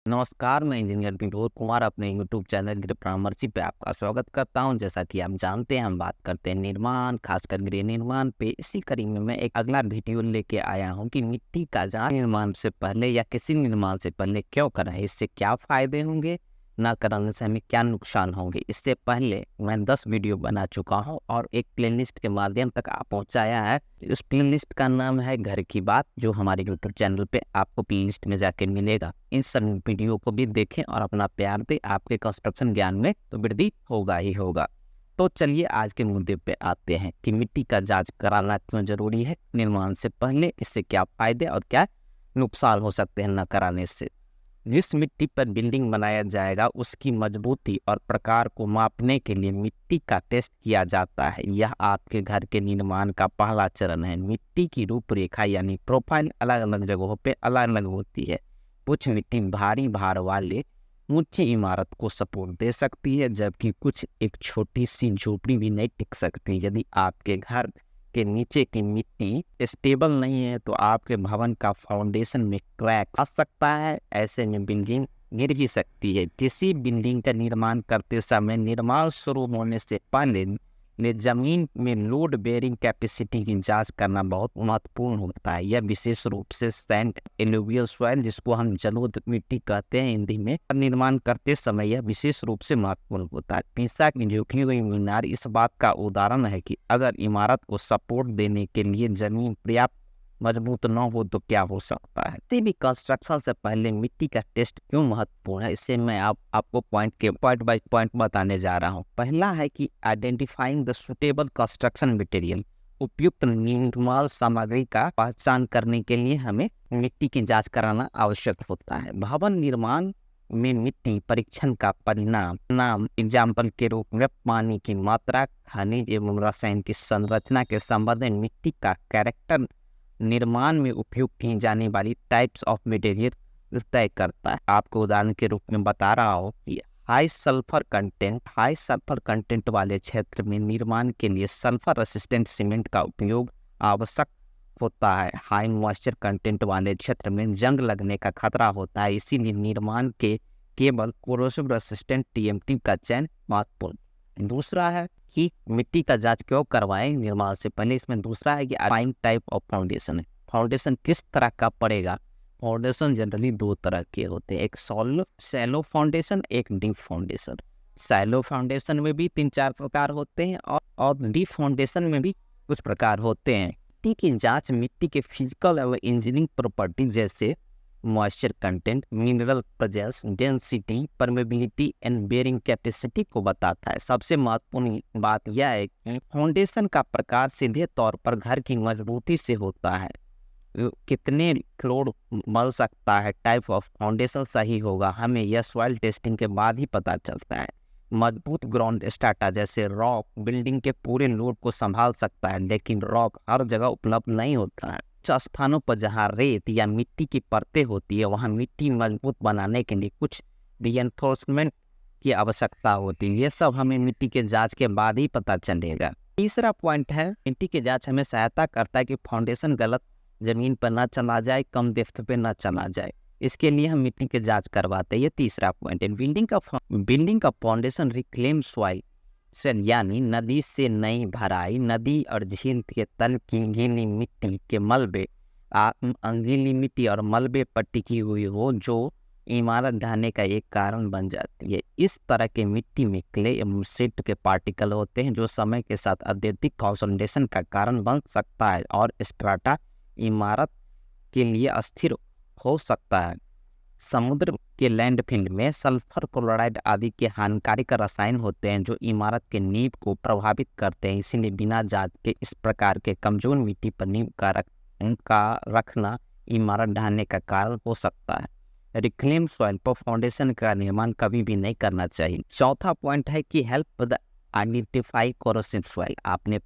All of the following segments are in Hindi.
नमस्कार, मैं इंजीनियर विभोर कुमार अपने यूट्यूब चैनल गृह परामर्शी पे आपका स्वागत करता हूं। जैसा कि आप जानते हैं, हम बात करते हैं निर्माण, खासकर गृह निर्माण पे। इसी कड़ी में मैं एक अगला वीडियो लेके आया हूं कि मिट्टी का जांच निर्माण से पहले या किसी निर्माण से पहले क्यों कराएं, इससे क्या फायदे होंगे, ना कराने से हमें क्या नुकसान होंगे। इससे पहले मैं 10 वीडियो बना चुका हूं और एक प्लेलिस्ट के माध्यम तक आप पहुंचाया है। उस प्लेलिस्ट का नाम है घर की बात, जो हमारे यूट्यूब चैनल पे आपको प्लेलिस्ट में जाके मिलेगा। इन सब वीडियो को भी देखें और अपना प्यार दें, आपके कंस्ट्रक्शन ज्ञान में तो वृद्धि होगा ही होगा। तो चलिए आज के मुद्दे पे आते हैं कि मिट्टी का जांच कराना क्यों जरूरी है निर्माण से पहले, इससे क्या फायदे और क्या नुकसान हो सकते हैं न कराने से। जिस मिट्टी पर बिल्डिंग बनाया जाएगा उसकी मजबूती और प्रकार को मापने के लिए मिट्टी का टेस्ट किया जाता है। यह आपके घर के निर्माण का पहला चरण है। मिट्टी की रूपरेखा यानी प्रोफाइल अलग अलग जगहों पे अलग अलग होती है। कुछ मिट्टी भारी भार वाले ऊंची इमारत को सपोर्ट दे सकती है, जबकि कुछ एक छोटी सी झोपड़ी भी नहीं टिक सकती। यदि आपके घर के नीचे की मिट्टी स्टेबल नहीं है तो आपके भवन का फाउंडेशन में क्रैक आ सकता है। ऐसे में बिल्डिंग गिर भी सकती है। किसी बिल्डिंग का निर्माण करते समय निर्माण शुरू होने से पहले जमीन में लोड बेयरिंग कैपेसिटी की जांच करना बहुत महत्वपूर्ण होता है। यह विशेष रूप से सैंड एलुवियल सॉइल, जिसको हम जलोढ़ मिट्टी कहते हैं हिंदी में, निर्माण करते समय यह विशेष रूप से महत्वपूर्ण होता है। पीसा की झुकी हुई मीनार इस बात का उदाहरण है कि अगर इमारत को सपोर्ट देने के लिए जमीन पर्याप्त मजबूत न हो तो क्या हो सकता है। किसी भी कंस्ट्रक्शन से पहले मिट्टी का टेस्ट क्यों महत्वपूर्ण है, इससे मैं आपको पॉइंट बाय पॉइंट बताने जा रहा हूँ। पहला है कि identifying the suitable construction material. उपयुक्त निर्माण सामग्री का पहचान करने के लिए हमें मिट्टी की जांच कराना आवश्यक होता है। भवन निर्माण में मिट्टी परीक्षण का परिणाम नाम एग्जाम्पल के रूप में पानी की मात्रा, खनिज एवं रसायन की संरचना के संबंध में मिट्टी का कैरेक्टर निर्माण में उपयोग की जाने वाली टाइप्स ऑफ मटेरियल तय करता है। आपको उदाहरण के रूप में बता रहा हूँ कि हाई सल्फर कंटेंट वाले क्षेत्र में निर्माण के लिए सल्फर रेसिस्टेंट सीमेंट का उपयोग आवश्यक होता है। हाई मॉइस्चर कंटेंट वाले क्षेत्र में जंग लगने का खतरा होता है, इसीलिए निर्माण के केवल कोरोसिव रेसिस्टेंट टीएमटी का चयन महत्वपूर्ण। दूसरा है कि मिट्टी का जांच क्यों करवाएं निर्माण से पहले। इसमें दूसरा है कि फाइन टाइप ऑफ फाउंडेशन है। फाउंडेशन किस तरह का पड़ेगा। फाउंडेशन जनरली दो तरह के होते हैं, एक शैलो फाउंडेशन, एक डीप फाउंडेशन। शैलो फाउंडेशन में भी 3-4 प्रकार होते हैं और डीप फाउंडेशन में भी कुछ प्रकार होते हैं। मिट्टी की जांच मिट्टी के फिजिकल एवं इंजीनियरिंग प्रॉपर्टी जैसे moisture content, mineral presence, density, permeability and bearing capacity को बताता है। सबसे महत्वपूर्ण बात यह है कि फाउंडेशन का प्रकार सीधे तौर पर घर की मजबूती से होता है। कितने फ्लोर मल सकता है, टाइप ऑफ फाउंडेशन सही होगा, हमें यह सॉइल टेस्टिंग के बाद ही पता चलता है। मजबूत ग्राउंड स्ट्राटा जैसे रॉक बिल्डिंग के पूरे लोड को संभाल सकता है, लेकिन रॉक हर जगह उपलब्ध नहीं होता है। कुछ स्थानों पर जहाँ रेत या मिट्टी की परतें होती है वहाँ मिट्टी मजबूत बनाने के लिए कुछ रिइंफोर्समेंट की आवश्यकता होती है। ये सब हमें मिट्टी के जांच के बाद ही पता चलेगा। तीसरा पॉइंट है, मिट्टी की जांच हमें सहायता करता है कि फाउंडेशन गलत जमीन पर ना चला जाए, कम डेप्थ पे ना चला जाए। इसके लिए हम मिट्टी की जांच करवाते हैं। ये तीसरा पॉइंट है। बिल्डिंग का फाउंडेशन रिक्लेम सॉइल से यानी नदी से नई भराई, नदी और झील के तल की गीली मिट्टी के मलबे, गीली मिट्टी और मलबे पर टिकी हुई हो, जो इमारत ढहने का एक कारण बन जाती है। इस तरह के मिट्टी में क्ले एवं सिल्ट के पार्टिकल होते हैं, जो समय के साथ अत्यधिक कंसोलिडेशन का कारण बन सकता है और स्ट्राटा इमारत के लिए अस्थिर हो सकता है। समुद्र के लैंडफिल में सल्फर क्लोराइड आदि के हानिकारक रसायन होते हैं, जो इमारत के नींव को प्रभावित करते हैं। इसीलिए बिना जांच के इस प्रकार के कमजोर मिट्टी पर नींव का रखना इमारत ढहने का कारण हो सकता है। रिक्लेम सॉइल पर फाउंडेशन का निर्माण कभी भी नहीं करना चाहिए। चौथा पॉइंट है कि help the identify corrosive soil.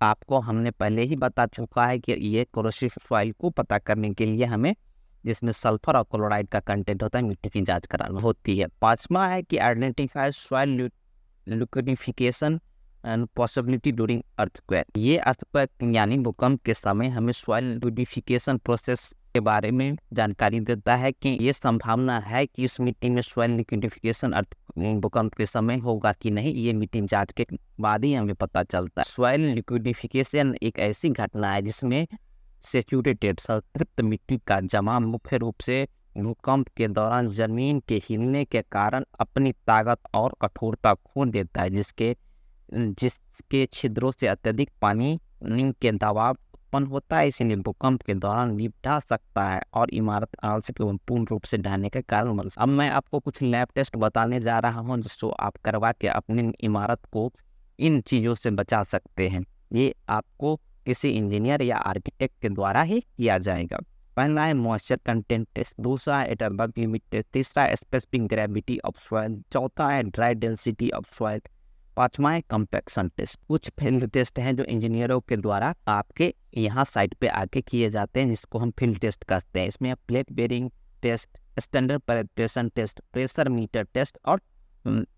आपको हमने पहले ही बता चुका है कि ये कोरोसिव सॉइल को पता करने के लिए हमें, जिसमें सल्फर और क्लोराइड का कंटेंट होता है, मिट्टी की जांच कराना होती है। पांचवा है कि identify soil liquefaction and possibility during earthquake. ये अर्थक्वेक यानी भूकंप के समय हमें सॉइल लिक्विडिफिकेशन प्रोसेस के बारे में जानकारी देता है कि ये संभावना है कि उस मिट्टी में सॉइल लिक्विडिफिकेशन अर्थ भूकंप के समय होगा कि नहीं, ये मिट्टी जांच के बाद ही हमें पता चलता है। सॉइल लिक्विडिफिकेशन एक ऐसी घटना है जिसमें सैचुरेटेड संतृप्त मिट्टी का जमाव मुख्य रूप से भूकंप के दौरान जमीन के हिलने के कारण अपनी ताकत और कठोरता खो देता है, जिसके छिद्रों से अत्यधिक पानी के दबाव उत्पन्न होता है। इसलिए भूकंप के दौरान नींव ढह सकता है और इमारत आंशिक एवं पूर्ण रूप से ढहने के कारण बन सकता है। अब मैं आपको कुछ लैब टेस्ट बताने जा रहा हूं जिसको आप करवा के अपनी इमारत को इन चीज़ों से बचा सकते हैं। ये आपको किसी इंजीनियर या आर्किटेक्ट के द्वारा ही किया जाएगा। पहला है मॉइस्चर कंटेंट टेस्ट, दूसरा है एटरबर्ग लिमिट टेस्ट, तीसरा है स्पेसिफिक ग्रेविटी ऑफ सॉइल, चौथा है ड्राई डेंसिटी ऑफ सॉइल, पांचवा है कंपैक्शन टेस्ट। कुछ फील्ड टेस्ट हैं जो इंजीनियरों के द्वारा आपके यहाँ साइट पे आके किए जाते हैं, जिसको हम फील्ड टेस्ट कहते हैं। इसमें plate bearing test, standard penetration test, pressure meter test और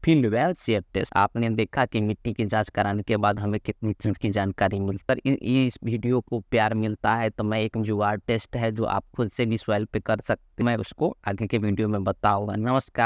फील्ड वेल शेयर टेस्ट। आपने देखा कि मिट्टी की जांच कराने के बाद हमें कितनी चीज़ की जानकारी मिलती है। इस वीडियो को प्यार मिलता है तो मैं एक जुगाड़ टेस्ट है जो आप खुद से भी सॉइल पे कर सकते हैं, मैं उसको आगे के वीडियो में बताऊंगा। नमस्कार।